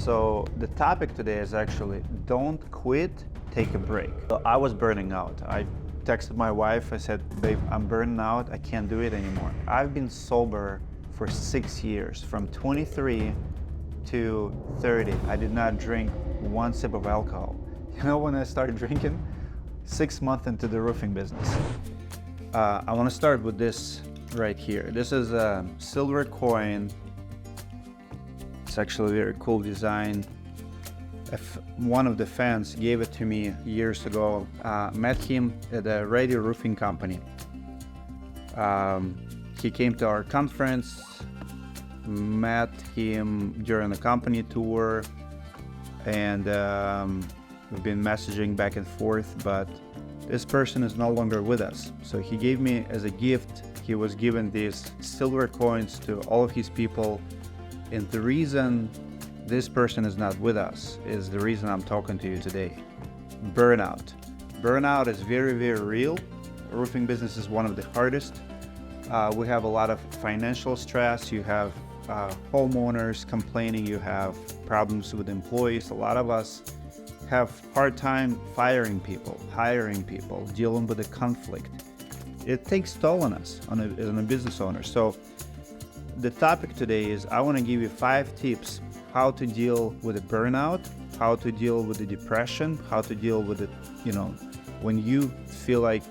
So the topic today is actually don't quit, take a break. So I was burning out. I texted my wife, I said, babe, I'm burning out, I can't do it anymore. I've been sober for 6 years, from 23 to 30. I did not drink one sip of alcohol. You know when I started drinking? 6 months into the roofing business. I want to start with this right here. This is a silver coin. It's actually a very cool design. One of the fans gave it to me years ago. Met him at a radio roofing company. He came to our conference, met him during the company tour, and we've been messaging back and forth, but this person is no longer with us. So he gave me as a gift, he was given these silver coins to all of his people. And the reason this person is not with us is the reason I'm talking to you today. Burnout. Burnout is very, very real. Roofing business is one of the hardest. We have a lot of financial stress. You have homeowners complaining. You have problems with employees. A lot of us have hard time firing people, hiring people, dealing with the conflict. It takes toll on us, on a business owner. So the topic today is I want to give you 5 tips how to deal with a burnout, how to deal with the depression, how to deal with it, when you feel like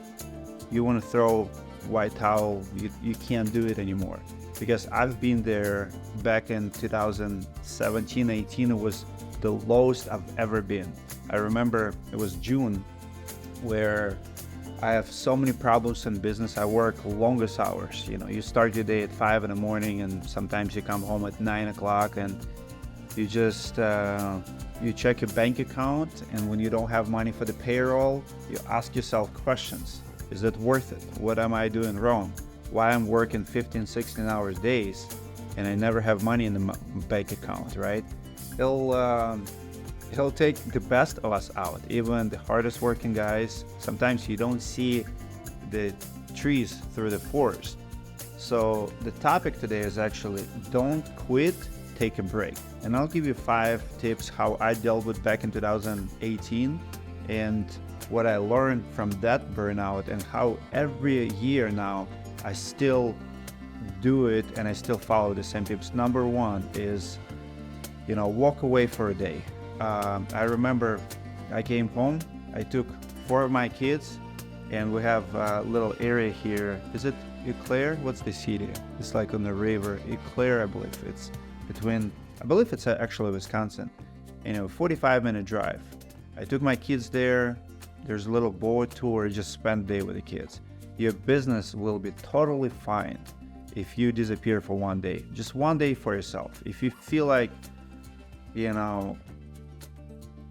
you want to throw white towel, you can't do it anymore. Because I've been there back in 2017, 18, it was the lowest I've ever been. I remember it was June where I have so many problems in business. I work longest hours. You start your day at 5 in the morning and sometimes you come home at 9 o'clock and you just, you check your bank account, and when you don't have money for the payroll, you ask yourself questions. Is it worth it? What am I doing wrong? Why I'm working 15, 16 hours days and I never have money in the bank account, right? He'll take the best of us out, even the hardest working guys. Sometimes you don't see the trees through the forest. So the topic today is actually don't quit, take a break. And I'll give you 5 tips how I dealt with back in 2018 and what I learned from that burnout, and how every year now I still do it and I still follow the same tips. Number 1 is, walk away for a day. I remember I came home, I took 4 of my kids, and we have a little area here. Is it Eau Claire? What's the city? It's like on the river. Eau Claire, I believe. It's actually Wisconsin. 45-minute drive. I took my kids there. There's a little boat tour, just spend the day with the kids. Your business will be totally fine if you disappear for one day. Just one day for yourself. If you feel like,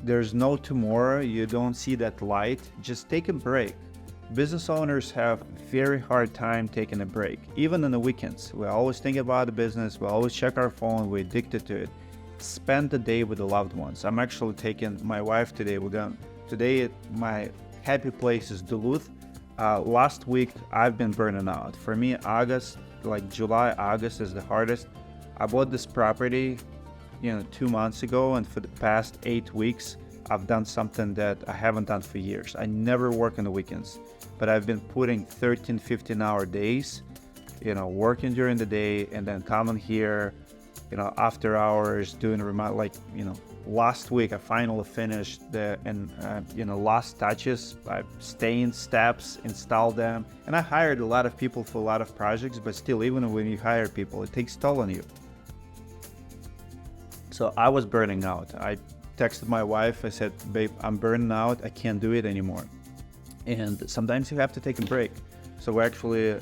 there's no tomorrow, you don't see that light, just take a break. Business owners have very hard time taking a break, even on the weekends. We always think about the business, we always check our phone, we're addicted to it. Spend the day with the loved ones. I'm actually taking my wife today. Today my happy place is Duluth. Last week I've been burning out. For me, July, August is the hardest. I bought this property 2 months ago, and for the past 8 weeks I've done something that I haven't done for years. I never work on the weekends, but I've been putting 13-15 hour days, working during the day and then coming here, after hours, doing remote, last week I finally finished the last touches. I stained steps, installed them, and I hired a lot of people for a lot of projects, but still, even when you hire people, it takes toll on you. So I was burning out. I texted my wife, I said, babe, I'm burning out, I can't do it anymore. And sometimes you have to take a break. So we're actually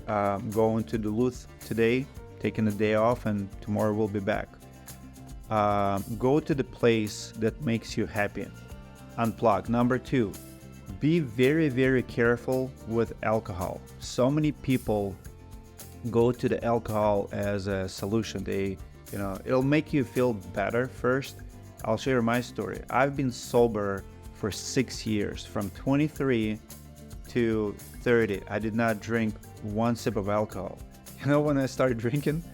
going to Duluth today, taking a day off, and tomorrow we'll be back. Go to the place that makes you happy. Unplug. Number 2, be very, very careful with alcohol. So many people go to the alcohol as a solution. It'll make you feel better first. I'll share my story. I've been sober for 6 years, from 23 to 30. I did not drink one sip of alcohol. When I started drinking?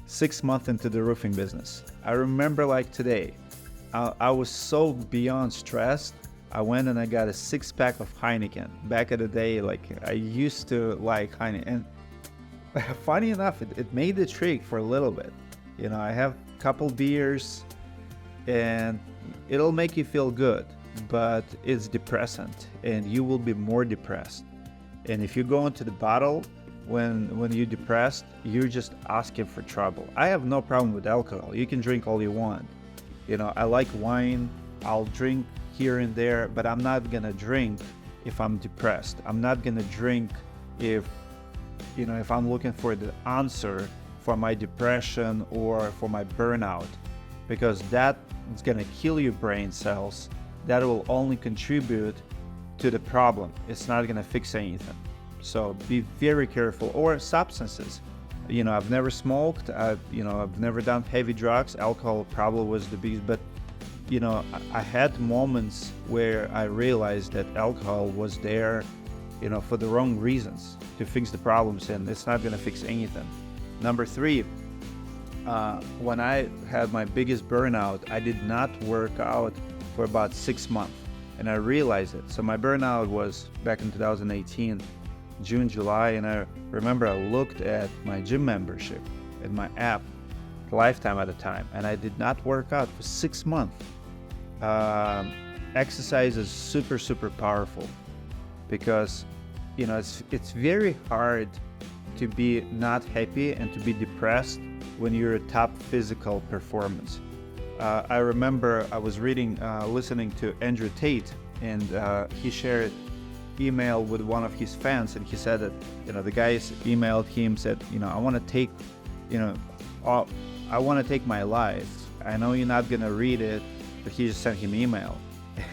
6 months into the roofing business. I remember like today, I was so beyond stressed. I went and I got a 6-pack of Heineken. Back in the day, like I used to like Heineken. And funny enough, it made the trick for a little bit. You know, I have a couple beers and it'll make you feel good, but it's depressant and you will be more depressed. And if you go into the bottle when you're depressed, you're just asking for trouble. I have no problem with alcohol. You can drink all you want. You know, I like wine. I'll drink here and there, but I'm not gonna drink if I'm depressed. I'm not gonna drink if I'm looking for the answer for my depression or for my burnout, because that is gonna kill your brain cells. That will only contribute to the problem. It's not gonna fix anything. So be very careful. Or substances. You know, I've never smoked. I've never done heavy drugs. Alcohol probably was the biggest, but you know, I had moments where I realized that alcohol was there, you know, for the wrong reasons, to fix the problems, and it's not gonna fix anything. Number 3, when I had my biggest burnout, I did not work out for about 6 months, and I realized it. So my burnout was back in 2018, June, July, and I remember I looked at my gym membership and my app, Lifetime at the time, and I did not work out for 6 months. Exercise is super, super powerful because, you know, it's very hard to be not happy and to be depressed when you're at top physical performance. I remember I was listening to Andrew Tate, and he shared email with one of his fans, and he said that, you know, the guys emailed him, said, you know, I want to take my life. I know you're not gonna read it, but he just sent him email.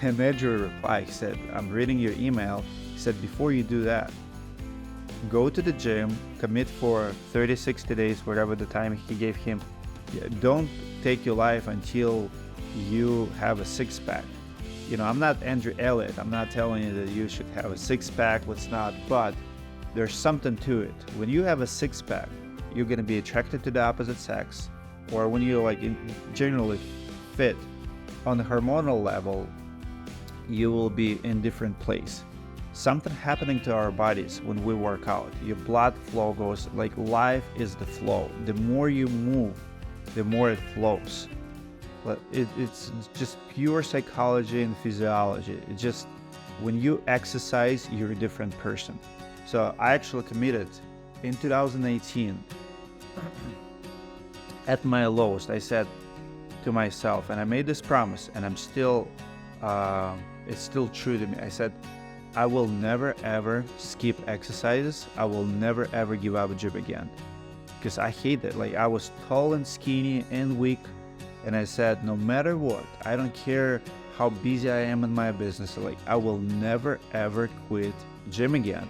And Andrew replied, he said, I'm reading your email. He said, before you do that, go to the gym, commit for 30, 60 days, whatever the time he gave him. Don't take your life until you have a 6-pack. You know, I'm not Andrew Elliott. I'm not telling you that you should have a 6-pack. Let's not. But there's something to it. When you have a 6-pack, you're going to be attracted to the opposite sex. Or when you're like generally fit on the hormonal level, you will be in different place. Something happening to our bodies when we work out. Your blood flow goes, like life is the flow. The more you move, the more it flows. But it's just pure psychology and physiology. It's just when you exercise, you're a different person. So I actually committed in 2018 at my lowest. I said to myself, and I made this promise, and I'm still, it's still true to me. I said, I will never ever skip exercises. I will never ever give up a gym again, because I hate it. Like I was tall and skinny and weak, and I said, no matter what, I don't care how busy I am in my business, like I will never ever quit gym again.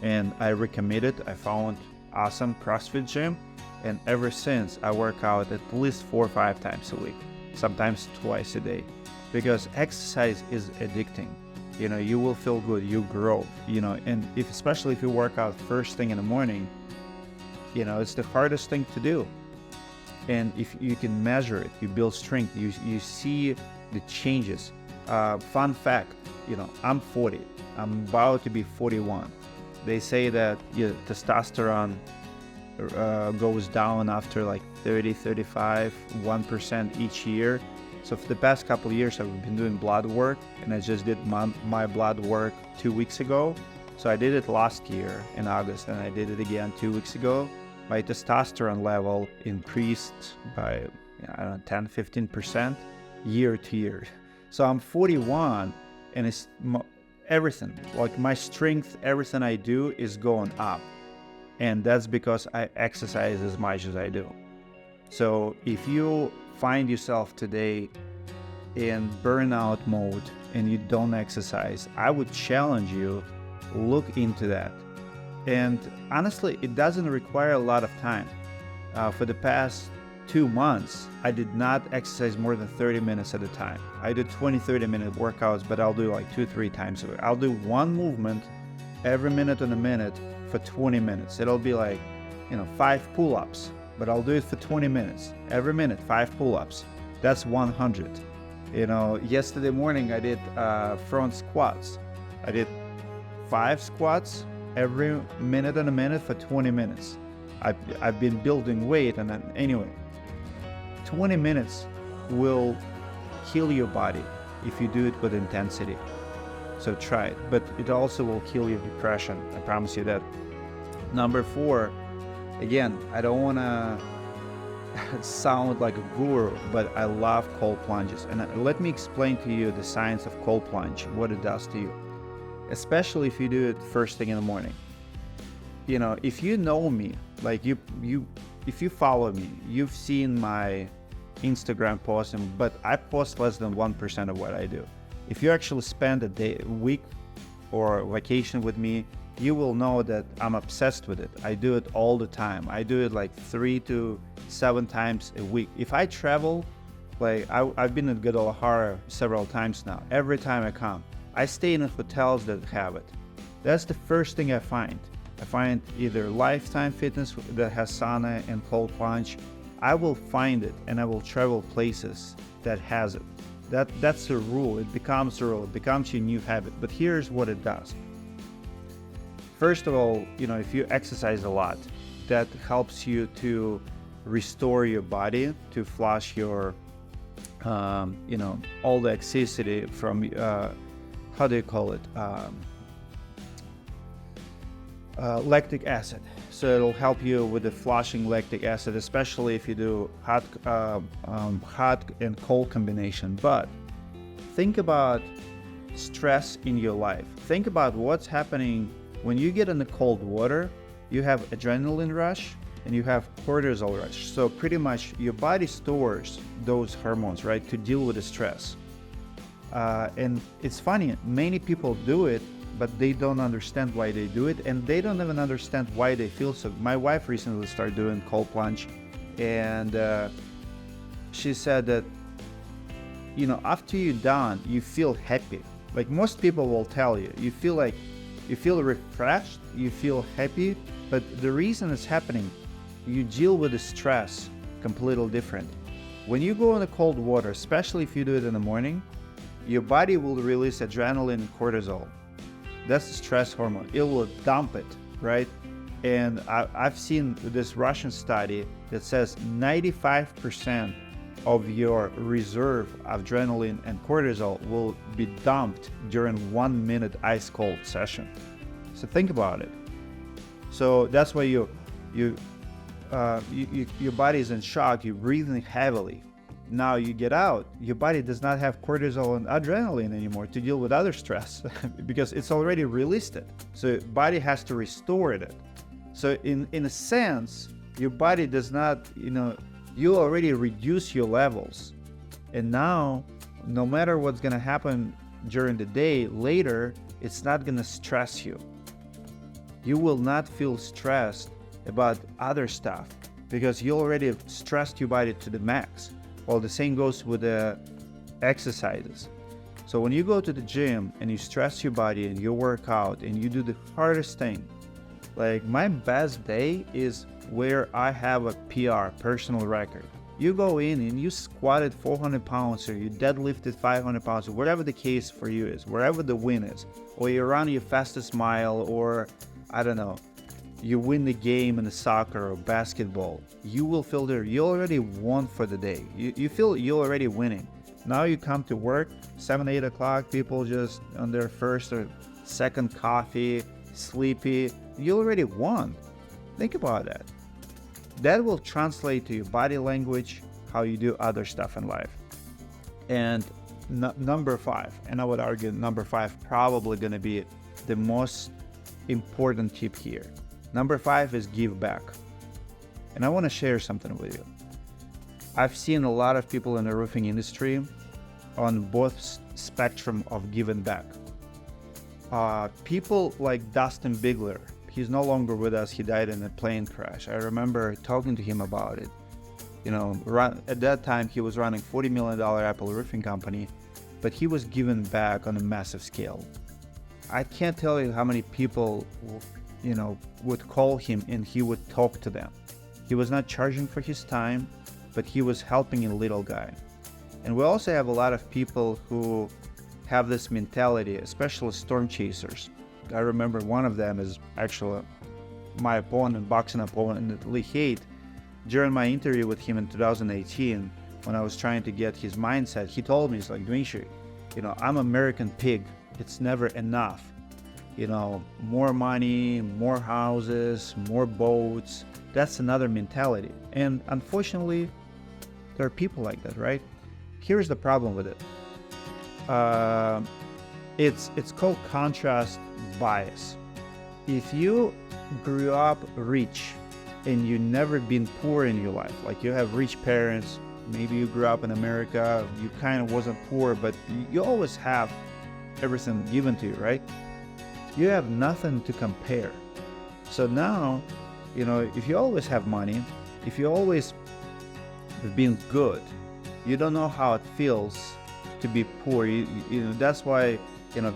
And I recommitted. I found awesome CrossFit gym, and ever since I work out at least 4 or 5 times a week, sometimes twice a day, because exercise is addicting. You know, you will feel good, you grow, you know, and especially if you work out first thing in the morning, you know, it's the hardest thing to do. And if you can measure it, you build strength, you see the changes. Fun fact, you know, I'm 40, I'm about to be 41. They say that your testosterone goes down after like 30, 35, 1% each year. So for the past couple of years, I've been doing blood work, and I just did my blood work 2 weeks ago. So I did it last year in August, and I did it again 2 weeks ago. My testosterone level increased by, I don't know, 10, 15% year to year. So I'm 41, and it's everything, like my strength, everything I do is going up. And that's because I exercise as much as I do. So if you find yourself today in burnout mode and you don't exercise, I would challenge you, look into that. And honestly, it doesn't require a lot of time. For the past 2 months, I did not exercise more than 30 minutes at a time. I do 20-30 minute workouts, but I'll do like 2-3 times a week. I'll do one movement every minute on a minute for 20 minutes. It'll be like, 5 pull-ups, but I'll do it for 20 minutes. Every minute, 5 pull-ups. That's 100. Yesterday morning I did front squats. I did 5 squats every minute and a minute for 20 minutes. I've been building weight, and anyway, 20 minutes will kill your body if you do it with intensity. So try it, but it also will kill your depression. I promise you that. Number 4, again, I don't want to sound like a guru, but I love cold plunges. And let me explain to you the science of cold plunge, what it does to you, especially if you do it first thing in the morning. If you know me, like if you follow me, you've seen my Instagram posting, but I post less than 1% of what I do. If you actually spend a week or vacation with me, you will know that I'm obsessed with it. I do it all the time. I do it like 3 to 7 times a week. If I travel, like I've been in Guadalajara several times now. Every time I come, I stay in hotels that have it. That's the first thing I find. I find either Lifetime Fitness that has sauna and cold plunge. I will find it, and I will travel places that has it. That's the rule. It becomes a rule. It becomes your new habit. But here's what it does. First of all, if you exercise a lot, that helps you to restore your body, to flush your, all the excessivity from, how do you call it? Lactic acid. So it'll help you with the flushing lactic acid, especially if you do hot and cold combination. But think about stress in your life. Think about what's happening when you get in the cold water. You have adrenaline rush and you have cortisol rush. So pretty much your body stores those hormones, right, to deal with the stress. And it's funny, many people do it, but they don't understand why they do it, and they don't even understand why they feel so. My wife recently started doing cold plunge, and she said that, after you're done, you feel happy. Like most people will tell you, you feel refreshed, you feel happy, but the reason it's happening, you deal with the stress completely different. When you go in the cold water, especially if you do it in the morning, your body will release adrenaline and cortisol. That's the stress hormone. It will dump it, right? And I've seen this Russian study that says 95% of your reserve of adrenaline and cortisol will be dumped during 1 minute ice cold session. So think about it. So that's why your body is in shock. You're breathing heavily. Now you get out, your body does not have cortisol and adrenaline anymore to deal with other stress because it's already released it. So body has to restore it. So in a sense, your body does not, you already reduce your levels. And now, no matter what's going to happen during the day, later, it's not going to stress you. You will not feel stressed about other stuff because you already stressed your body to the max. Well, the same goes with the exercises. So when you go to the gym and you stress your body and you work out and you do the hardest thing, like my best day is where I have a PR, personal record. You go in and you squatted 400 pounds or you deadlifted 500 pounds or whatever the case for you is, wherever the win is, or you run your fastest mile, or I don't know, you win the game in the soccer or basketball, you will feel there. You already won for the day. You feel you're already winning. Now you come to work, 7, 8 o'clock, people just on their first or second coffee, sleepy. You already won. Think about that. That will translate to your body language, how you do other stuff in life. And number 5, and I would argue number 5 probably going to be the most important tip here. Number 5 is give back. And I want to share something with you. I've seen a lot of people in the roofing industry on both spectrum of giving back. People like Dustin Bigler, he's no longer with us. He died in a plane crash. I remember talking to him about it. At that time, he was running $40 million Apple roofing company, but he was giving back on a massive scale. I can't tell you how many people would call him and he would talk to them. He was not charging for his time, but he was helping a little guy. And we also have a lot of people who have this mentality, especially storm chasers. I remember one of them is actually my opponent, boxing opponent, Lee Haight. During my interview with him in 2018, when I was trying to get his mindset, he told me, he's like, Dmitry, I'm American pig. It's never enough. More money, more houses, more boats. That's another mentality. And unfortunately, there are people like that, right? Here's the problem with it. It's called contrast bias. If you grew up rich and you never been poor in your life, like you have rich parents, maybe you grew up in America, you kind of wasn't poor, but you always have everything given to you, right? You have nothing to compare. So now, if you always have money, if you always have been good, you don't know how it feels to be poor. That's why,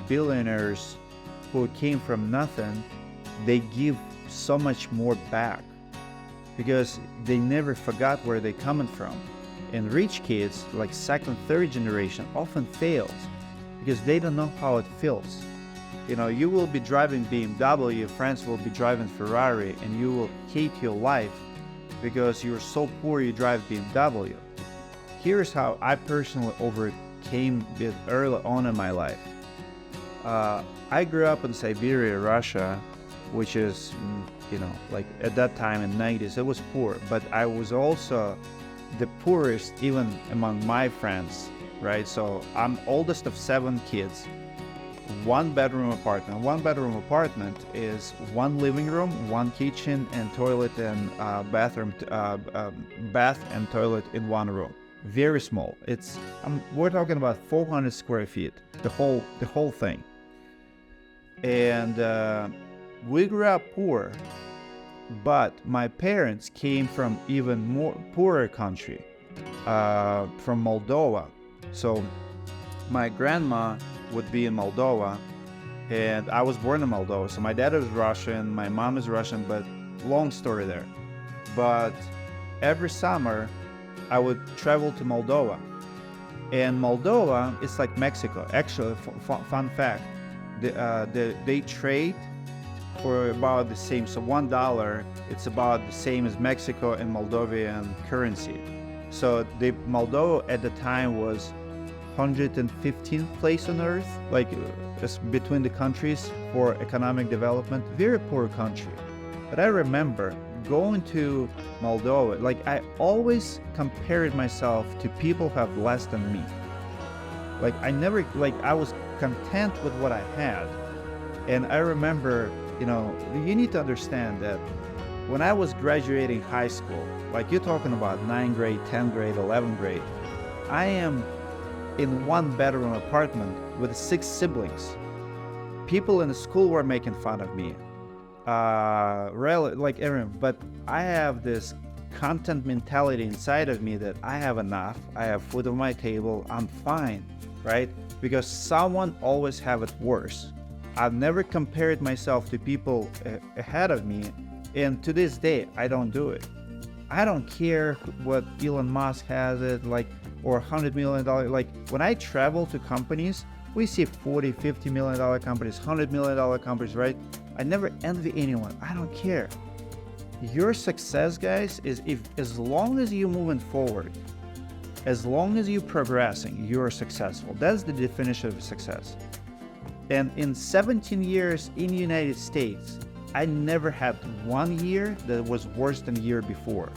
billionaires who came from nothing, they give so much more back because they never forgot where they're coming from. And rich kids, like second, third generation, often fails because they don't know how it feels. You will be driving BMW, your friends will be driving Ferrari, and you will hate your life because you're so poor you drive BMW. Here's how I personally overcame it early on in my life. I grew up in Siberia, Russia, which is, like at that time in the 90s, it was poor, but I was also the poorest even among my friends, right? So I'm oldest of 7 kids, 1-bedroom apartment. 1-bedroom apartment is 1 living room, 1 kitchen and toilet and bath and toilet in 1 room. Very small. We're talking about 400 square feet, the whole thing. And we grew up poor, but my parents came from even more poorer country, from Moldova. So my grandma would be in Moldova, and I was born in Moldova. So my dad is Russian, my mom is Russian, but long story there. But every summer I would travel to Moldova, and Moldova is like Mexico. Actually, fun fact, they trade for about the same. So $1, it's about the same as Mexico and Moldovan currency. So Moldova at the time was 115th place on earth, like between the countries for economic development. Very poor country. But I remember going to Moldova, like I always compared myself to people who have less than me. Like I was content with what I had. And I remember, you need to understand that when I was graduating high school, like you're talking about 9th grade, 10th grade, 11th grade, I am in 1-bedroom apartment with 6 siblings. People in the school were making fun of me. Like everyone, but I have this content mentality inside of me that I have enough, I have food on my table, I'm fine, right? Because someone always have it worse. I've never compared myself to people ahead of me, and to this day, I don't do it. I don't care what Elon Musk has it, like, or $100 million. Like, when I travel to companies, we see $40, $50 million companies, $100 million companies, right? I never envy anyone. I don't care. Your success, guys, is as long as you're moving forward, as long as you're progressing, you're successful. That's the definition of success. And in 17 years in the United States, I never had 1 year that was worse than the year before.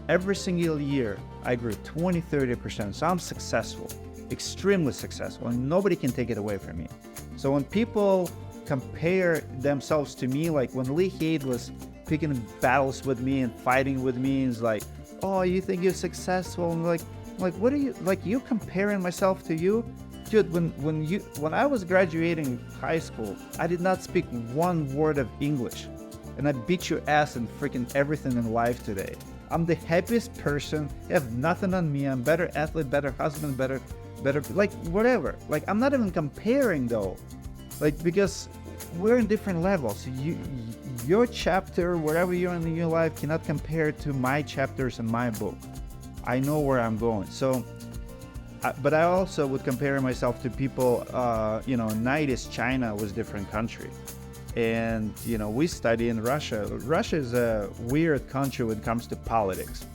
Every single year, I grew 20, 30%. So I'm successful, extremely successful, and nobody can take it away from me. So when people compare themselves to me, like when Lee Haight was picking battles with me and fighting with me, it's like, oh, you think you're successful? And like, what are you, like, you comparing myself to you? Dude, when I was graduating high school, I did not speak 1 word of English, and I beat your ass in freaking everything in life today. I'm the happiest person. You have nothing on me. I'm better athlete, better husband, better, like whatever. Like, I'm not even comparing though, like, because we're in different levels. Your chapter, wherever you're in your life, cannot compare to my chapters in my book. I know where I'm going. So But I also would compare myself to people, 90s China was different country. And, we study in Russia. Russia is a weird country when it comes to politics.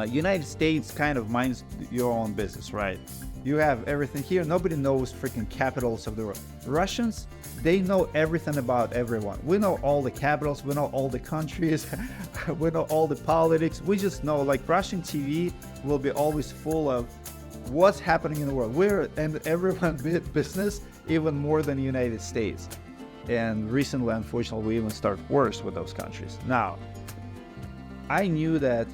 United States kind of minds your own business, right? You have everything here. Nobody knows freaking capitals of the world. Russians, they know everything about everyone. We know all the capitals. We know all the countries. We know all the politics. We just know, like, Russian TV will be always full of what's happening in the world. We're in everyone's business even more than the United States. And recently, unfortunately, we even start worse with those countries. Now, I knew that,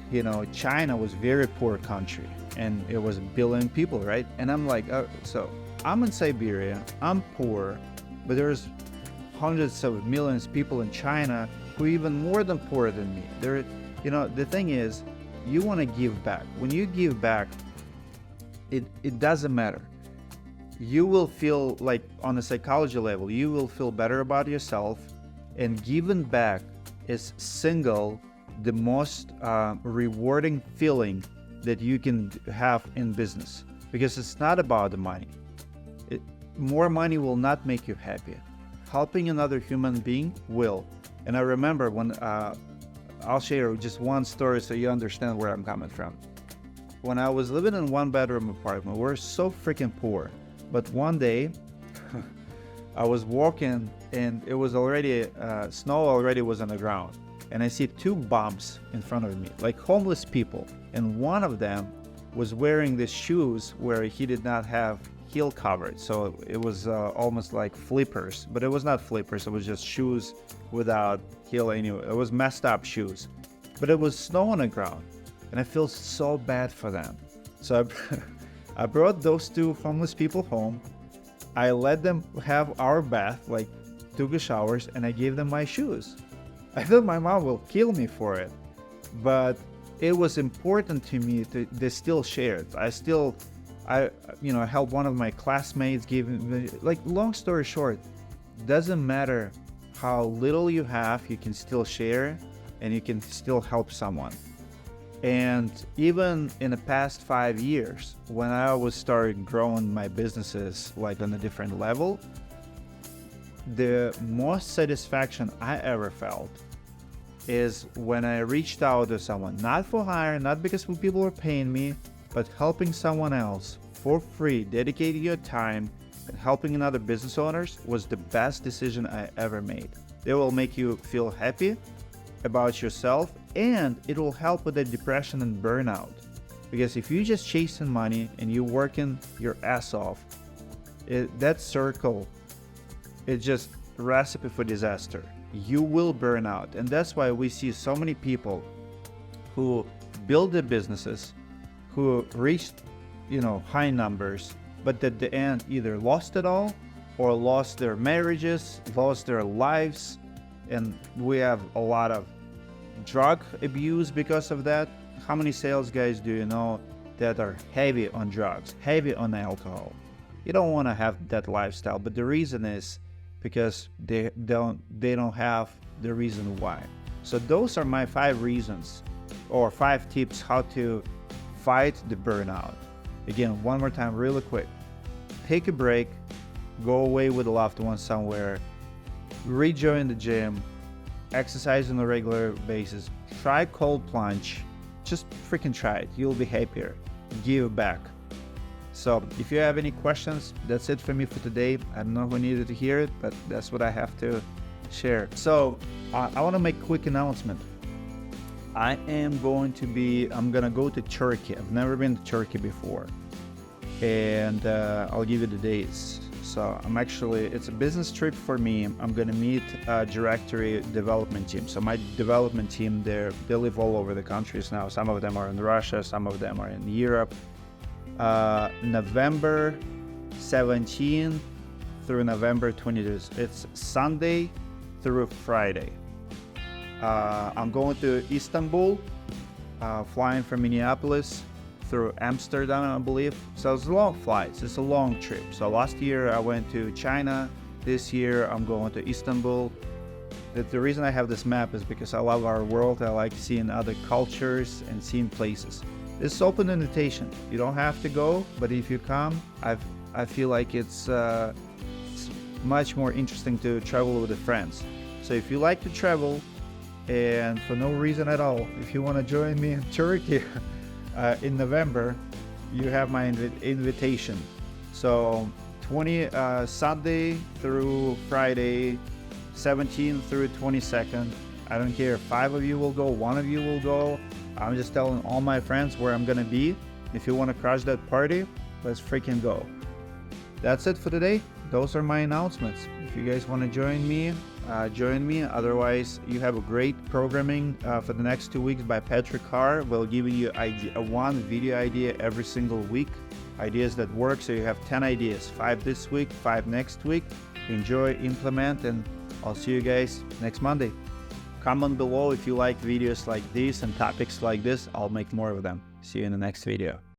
China was a very poor country and it was a billion people, right? And I'm like, so I'm in Siberia, I'm poor, but there's hundreds of millions of people in China who are even more than poorer than me. The thing is, you want to give back. When you give back, it doesn't matter. You will feel like, on a psychology level, you will feel better about yourself, and giving back is the most rewarding feeling that you can have in business, because it's not about the money. More money will not make you happy. Helping another human being will. And I remember when I'll share just one story so you understand where I'm coming from. When I was living in one-bedroom apartment, we're so freaking poor. But one day, I was walking and it was already, snow already was on the ground. And I see two bumps in front of me, like homeless people. And one of them was wearing these shoes where he did not have heel covered. So it was almost like flippers, but it was not flippers. It was just shoes without heel anyway. It was messed up shoes, but it was snow on the ground. And I feel so bad for them. So I brought those two homeless people home. I let them have our bath, like took a showers, and I gave them my shoes. I thought my mom will kill me for it, but it was important to me they still shared. I helped one of my classmates, gave me, like, long story short, doesn't matter how little you have, you can still share and you can still help someone. And even in the past 5 years, when I was starting growing my businesses like on a different level, the most satisfaction I ever felt is when I reached out to someone, not for hire, not because people were paying me, but helping someone else for free, dedicating your time and helping another business owners was the best decision I ever made. It will make you feel happy about yourself, and it will help with the depression and burnout. Because if you're just chasing money and you're working your ass off, that circle, it's just a recipe for disaster. You will burn out. And that's why we see so many people who build their businesses, who reached, high numbers, but at the end either lost it all or lost their marriages, lost their lives. And we have a lot of drug abuse because of that. How many sales guys do you know that are heavy on drugs, heavy on alcohol? You don't want to have that lifestyle, but the reason is because they don't have the reason why. So those are my 5 reasons or 5 tips how to fight the burnout. Again, one more time, really quick. Take a break, go away with a loved one somewhere, rejoin the gym, exercise on a regular basis, try cold plunge, just freaking try it. You'll be happier. Give back. So if you have any questions, that's it for me for today. I don't know who needed to hear it, but that's what I have to share. So I want to make a quick announcement. I'm going to go to Turkey. I've never been to Turkey before. And I'll give you the dates. So it's a business trip for me. I'm going to meet a directory development team. So my development team, they live all over the countries now. Some of them are in Russia, some of them are in Europe. November 17 through November 22. It's Sunday through Friday. I'm going to Istanbul, flying from Minneapolis through Amsterdam, I believe. So it's long flights. It's a long trip. So last year I went to China. This year I'm going to Istanbul. The reason I have this map is because I love our world. I like seeing other cultures and seeing places. This is open invitation. You don't have to go, but if you come, I feel like it's much more interesting to travel with the friends. So if you like to travel, and for no reason at all, if you want to join me in Turkey in November, you have my invitation. So Sunday through Friday, 17th through 22nd. I don't care if 5 of you will go, 1 of you will go. I'm just telling all my friends where I'm gonna be. If you want to crush that party, let's freaking go. That's it for today. Those are my announcements. If you guys want to join me, join me. Otherwise, you have a great programming for the next 2 weeks by Patrick Carr. We'll give you one video idea every single week. Ideas that work, so you have 10 ideas, 5 this week, 5 next week. Enjoy, implement, and I'll see you guys next Monday. Comment below if you like videos like this and topics like this. I'll make more of them. See you in the next video.